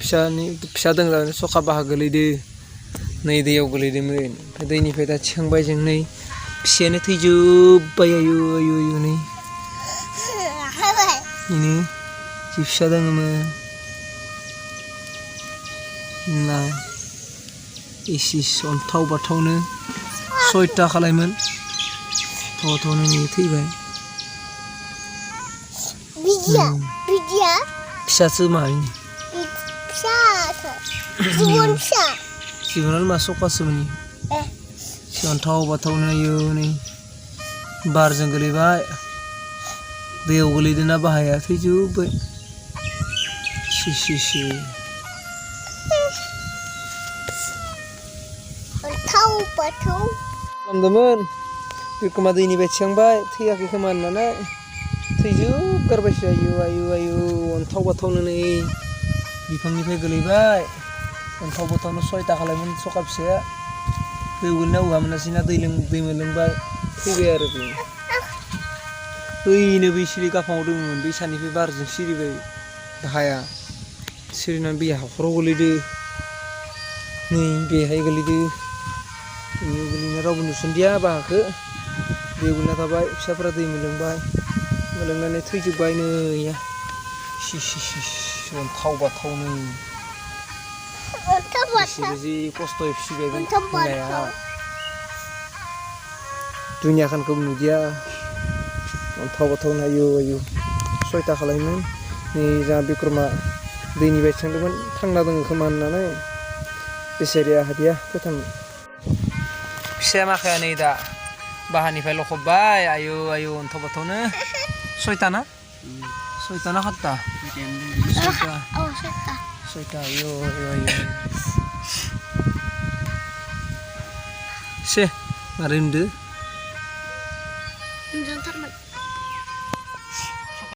फिसा दोंग्रा सखा बाहा गोलैदो नै दैयाव गोलैदोंमोन ओमफ्राय दैनिफ्राय दा थिखांबाय जों नै फिसायानो थैजोब्बाय आयु आयु आयु नै बेनो जि फिसा दोङोमोन ना इसिस अन्थाव बाथावनो 6टा खालायमोन थ'नो नै थैबाय बिदिया फिसासो माहाय फिसा जिबनाल मा सखासोमोन अन्थाव बाथावनो आयु नै बारजों गोलैबाय दैयाव गोलैदोंना बाहाया थैजोब्बाय सि खालामदोंमोन बिरखोमा दैनिफ्राय थिखांबाय थैयाखै खोमा होननानै थैजोबगारबायसो आयु आयु आयु अन्थाव बाथावनो नै बिफांनिफ्राय गोलैबाय अन्थाव बाथावनो 6टा खालायमोन सखा फिसाया दै गोलैना उहामोनासैना दै मोनलोंबाय थैबाय आरो बे बैनो बै सिरि गाफाङाव दङमोन बै सानिफ्राय बारजों सिरिबाय हाया सिरिनानै बै हाखराव गोलैदो नै बेहाय गोलैदो बेयाव गोलैना रावबो नुसनदिया बाहाखौ दैयाव गोलैना थाबाय फिसाफोरा दै मोनलोंनानै थैजोब्बाय नै अन्थाव बाथावनो बिसोरो जि खस्थ'यै फिसिबाय बिमाया दुनियाखौ नुदिया अन्थाव बाथावनो आयु आयु 6टा खालायोमोन नै जा बिक्रमा दैनिफ्राय थिखांदोंमोन थांना दङ खोमा होननानै बेसेरिया हादिया फोथांनो फिसाया माखाया नै दा बाहानिफ्राय लखबबाय आयु आयु अन्थाव बाथावनो 6टा ना 6टा ना 7टा 6टा आयु आयु आयु से मारै होनदो